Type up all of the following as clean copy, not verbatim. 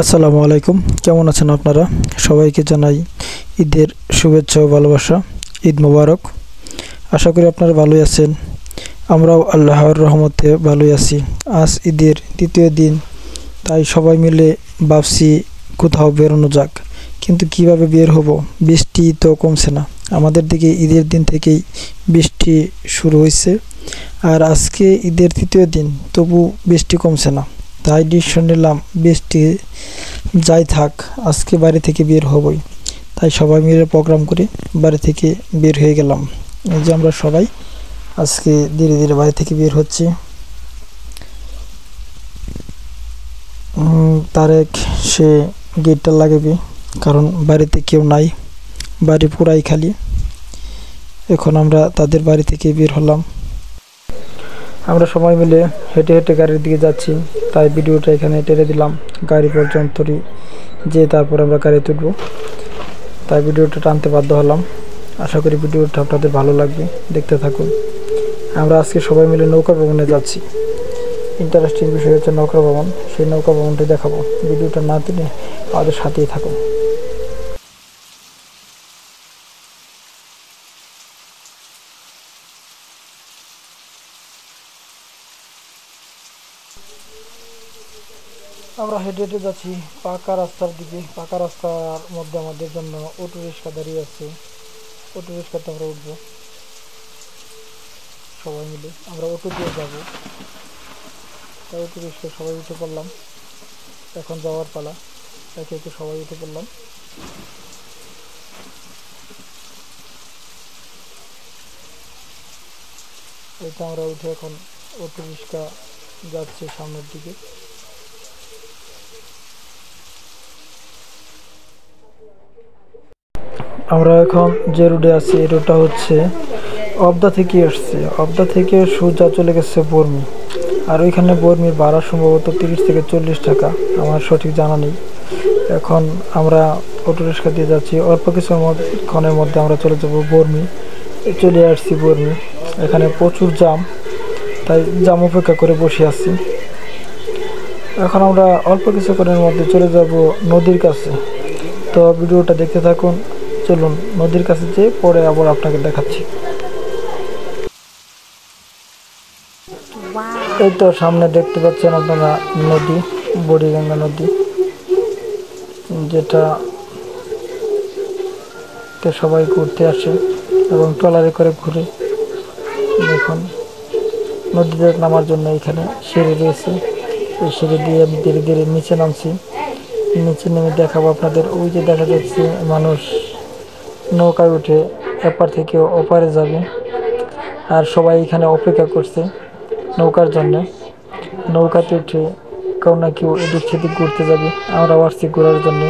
আসসালামু আলাইকুম। কেমন আছেন আপনারা? সবাইকে জানাই ঈদের শুভেচ্ছা ও ভালোবাসা। ঈদ মোবারক। আশা করি আপনারা ভালোই আছেন। আমরাও আল্লাহর রহমতে ভালোই আছি। আজ ঈদের দ্বিতীয় দিন, তাই সবাই মিলে ভাবছি কোথাও বেরোনো যাক, কিন্তু কিভাবে বের হব? বৃষ্টি তো কমছে না। আমাদের দিকে ঈদের দিন থেকেই বৃষ্টি শুরু হয়েছে, আর আজকে ঈদের তৃতীয় দিন, তবু বৃষ্টি কমছে না। তাই ডিসিশন নিলাম, বৃষ্টি যাই থাক, আজকে বাড়ি থেকে বের হবই। তাই সবাই মিলে প্রোগ্রাম করে বাড়ি থেকে বের হয়ে গেলাম। এই যে আমরা সবাই আজকে ধীরে ধীরে বাড়ি থেকে বের হচ্ছি। তারেক সে গেটটা লাগাবে, কারণ বাড়িতে কেউ নাই, বাড়ি পুরাই খালি। এখন আমরা তাদের বাড়ি থেকে বের হলাম। আমরা সবাই মিলে হেঁটে হেঁটে গাড়ির দিকে যাচ্ছি, তাই ভিডিওটা এখানে টেনে দিলাম গাড়ি পর্যন্তই, যে তারপর আমরা গাড়িতে উঠবো। তাই ভিডিওটা টানতে বাধ্য হলাম। আশা করি ভিডিওটা আপনাদের ভালো লাগবে, দেখতে থাকুন। আমরা আজকে সবাই মিলে নৌকা ভ্রমণে যাচ্ছি। ইন্টারেস্টিং বিষয় হচ্ছে নৌকা ভ্রমণ। সেই নৌকা ভ্রমণটি দেখাবো। ভিডিওটা না টেনে আমাদের সাথেই থাকুন। আমরা হেঁটে হেঁটে যাচ্ছি পাকা রাস্তার দিকে। পাকা রাস্তার মধ্যে আমাদের জন্য অটো রিক্সা দাঁড়িয়ে আছে। অটো রিক্সাতে আমরা উঠবো সবাই মিলে। আমরা অটো দিয়ে যাবো, তাই অটো রিক্সা সবাই উঠে পড়লাম। এখন যাওয়ার পালা। একে একে সবাই উঠে পড়লাম। এইটা আমরা উঠে এখন অটো রিক্সা যাচ্ছে সামনের দিকে। আমরা এখন যে রোডে আছি, এই রোডটা হচ্ছে অবদা থেকে আসছে। অবদা থেকে সোজা চলে গেছে বর্মি, আর ওইখানে বর্মির ভাড়া সম্ভবত 30 থেকে 40 টাকা, আমার সঠিক জানা নেই। এখন আমরা অটো রিক্সা দিয়ে যাচ্ছি। অল্প কিছুক্ষণের মধ্যে আমরা চলে যাব বর্মি। চলে আসছি বর্মি। এখানে প্রচুর জাম, তাই জাম অপেক্ষা করে বসে আছি। এখন আমরা অল্প কিছুক্ষণের মধ্যে চলে যাব নদীর কাছে। তো ভিডিওটা দেখতে থাকুন। চলুন নদীর কাছে যেয়ে পরে আবার আপনাকে দেখাচ্ছি। এই তো সামনে দেখতে পাচ্ছেন আপনারা নদী, বুড়িগঙ্গা নদী, যেটাতে সবাই ঘুরতে আসে এবং ট্রলারে করে ঘুরে। দেখুন, নদীতে নামার জন্য এখানে সিঁড়ি রয়েছে। এই সিঁড়ি দিয়ে আমি ধীরে ধীরে নিচে নামছি। নিচে নেমে দেখাবো আপনাদের। ওই যে দেখা যাচ্ছে মানুষ নৌকায় উঠে এপার থেকে ওপারে যাবে, আর সবাই এখানে অপেক্ষা করছে নৌকার জন্য। নৌকাতে উঠে কেউ না কেউ এদিক সেদিক ঘুরতে যাবে। আমরাও আসছি ঘোরার জন্য।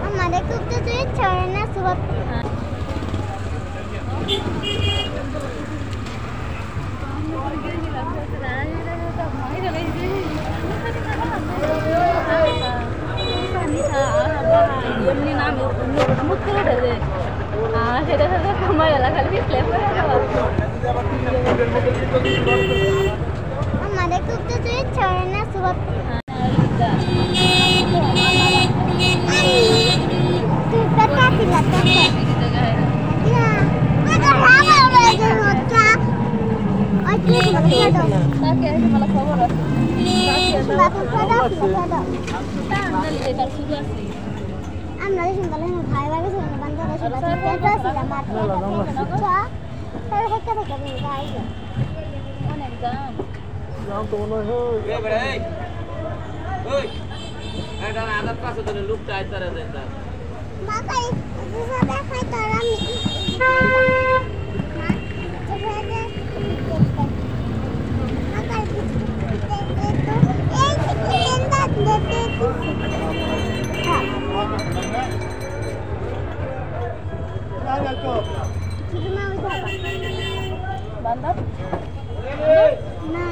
আমাদের খুব তো তুই ছড়ে না সুবাব এমনি নাম মুখ করে দেবে সেটা সাথে সময় এলাকার স্লেপ করে আমাদের খুব তো তুই ছড়ে না সুবাব তুই পেটা দিলা मला खबर আমরা শুনলে ভাই ভাই শুনে বান্ধবরা শুনে পেটা ছিল মাত্র তাহলে হেক্কা থেকে তুমি গাই অনেক দাম নাম তো মনে হয় ए बड़े ओए ए डाना आदत पास तो लुक चाय तरह देता বাবাই দুসা দেখাই তোর আমি বান্ধব না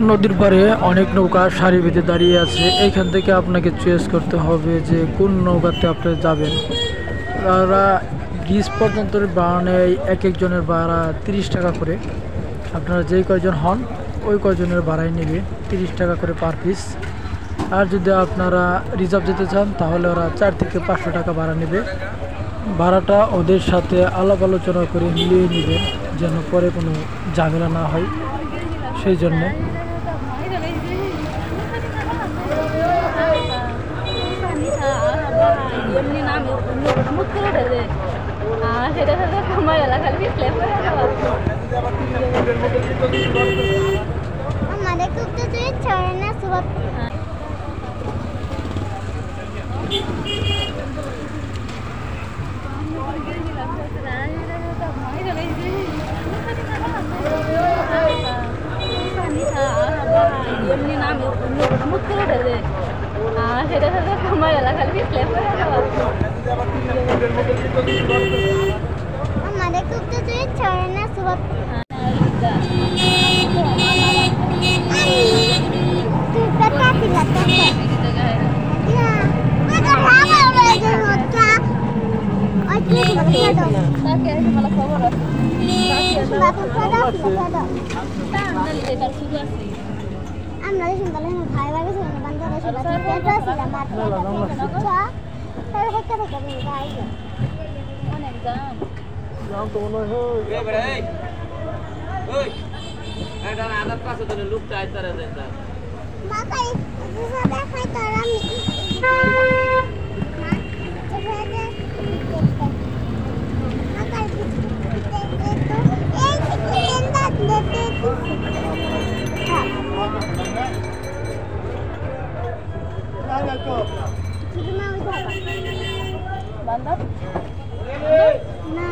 নদীর পাড়ে অনেক নৌকা সারি বেঁধে দাঁড়িয়ে আছে। এইখান থেকে আপনাকে চয়েস করতে হবে যে কোন নৌকাতে আপনি যাবেন। তারা ব্রিজ পর্যন্ত বাড়ানে এক একজনের ভাড়া 30 টাকা করে। আপনারা যেই কয়জন হন ওই কয়জনের ভাড়াই নেবে 30 টাকা করে পার পিস। আর যদি আপনারা রিজার্ভ যেতে চান তাহলে ওরা 4 থেকে 500 টাকা ভাড়া নেবে। ভাড়াটা ওদের সাথে আলাপ আলোচনা করে মিলিয়ে নেবেন যেন পরে কোনো ঝামেলা না হয়, সেই জন্যে। এমনি নাম মুখ করে দেবে সেটা সাথে সময় এলাকার স্লেপ করে আমাদের খুব তো তুই ছড়ে না সুবাব এমনি নাম মুখ করে দেবে সেটা সাথে সময় এলাকার স্লেপ করে আমাদের খুব তো তুই ছড়ে না সুবাব তুই পেটা দিলা मला खबर আমরা শুনলে ভাই ভাই শুনে বান্ধবরা শুনে পেটা ছিল মাত্র তাহলে হেক্কা থেকে তুমি গাই অনেক দাম নাম তো মনে হয় ए बड़े ओए ए डाना आदत पास तो लुक चाय तरह देता বাবাই দুসা দেখাই তোর আমি বান্ধব না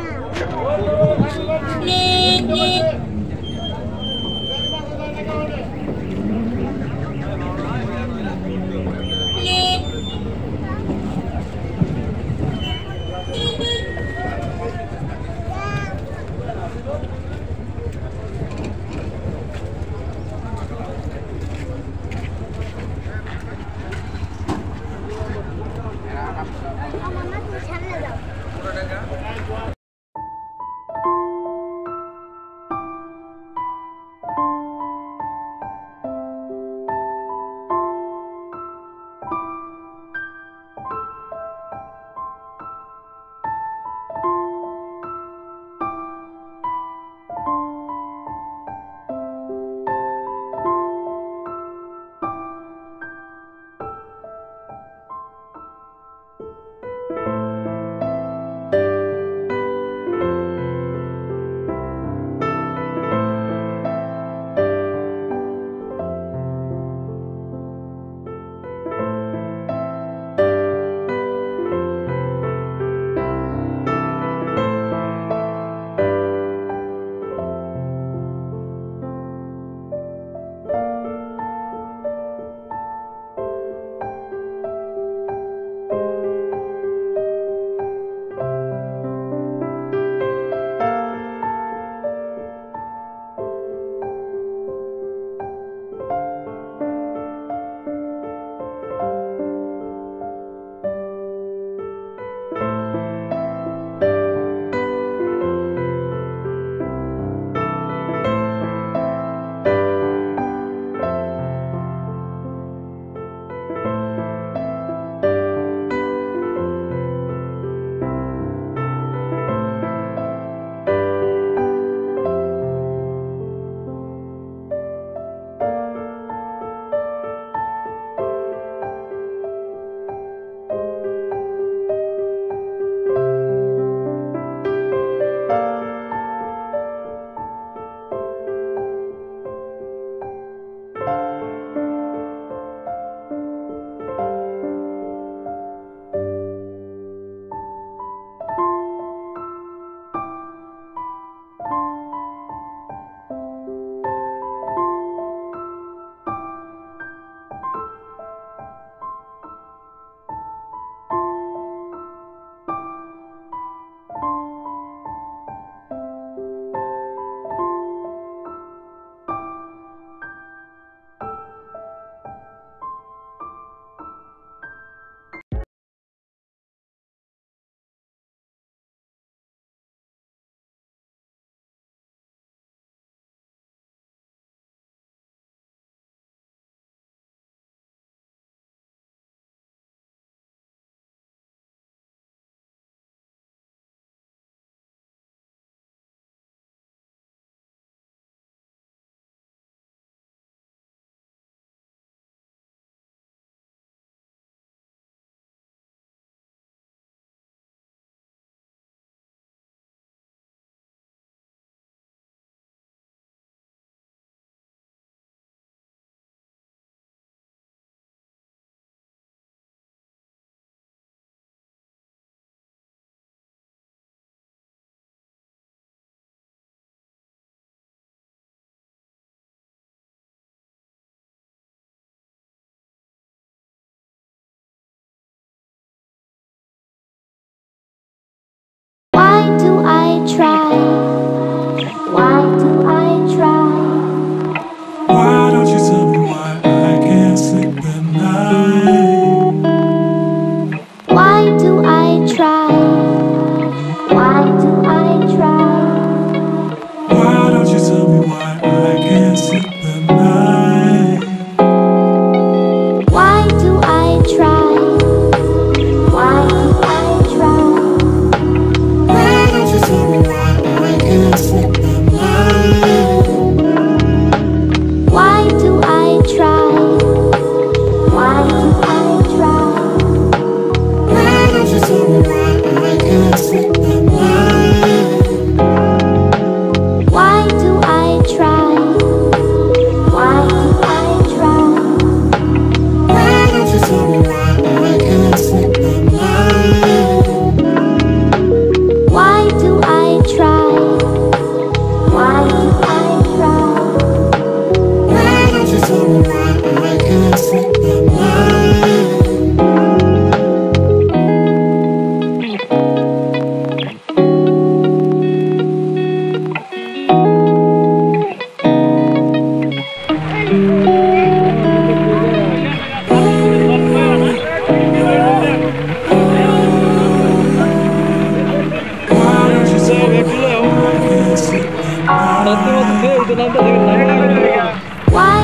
Why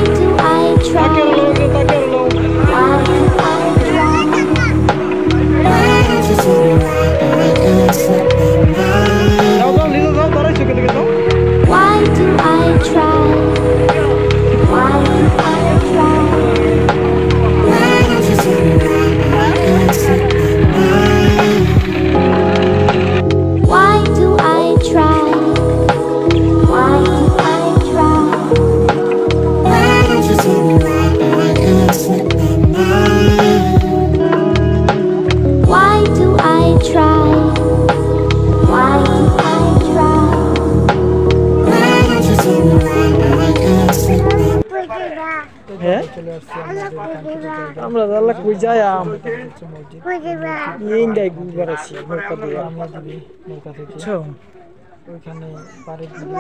do I try? Why do I try? Why do I try? Why do I try? Why do I try? Why do I try? Why do I try? Why do I try? হ্যাঁ আমরা আল্লাহ কই যাই ইন্ডিয়ায় ঘুরবার আছি নৌকা দিয়ে আমরা দিবি নৌকা থেকে ওইখানে পারে দিবি